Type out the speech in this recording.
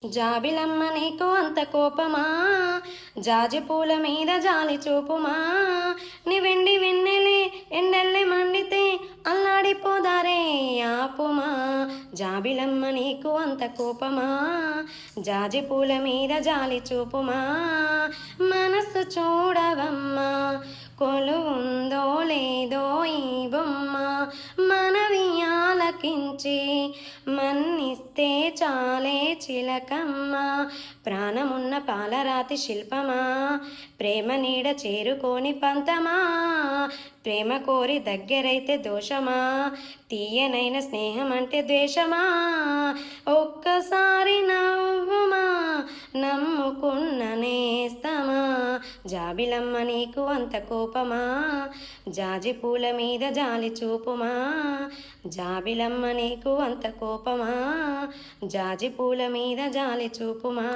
జాబిలమ్మ నీకు అంత కోపమా, జాజి పూల మీద జాలి చూపుమా, నీ వెండి వెన్నెలే ఎండల్లే మండితే అల్లాడిపోదారే ఆపుమా. జాబిలమ్మ నీకు అంత కోపమా, జాజి పూల మీద జాలి చూపుమా, మనసు చూడవమ్మా కొలువుందో లేదో ఈ బొమ్మ, మనవి ఆలకించి మన్నిస్తే చాలే చిలకమ్మ. ప్రాణమున్న పాలరాతి శిల్పమా, ప్రేమ నీడ చేరుకోని పంతమా, ప్రేమ కోరి దగ్గరైతే దోషమా, తీయనైన స్నేహం అంటే ద్వేషమా. ఒక్కసారి నవ్వుమా నమ్ముకున్న నేస్తమా, జాబిలమ్మ నీకు అంత కోపమా, జాజి పూల మీద జాలి చూపుమా, జాబిలమ్మ నీకు అంత కోపమా, జాజి పూల మీద జాలి చూపుమా.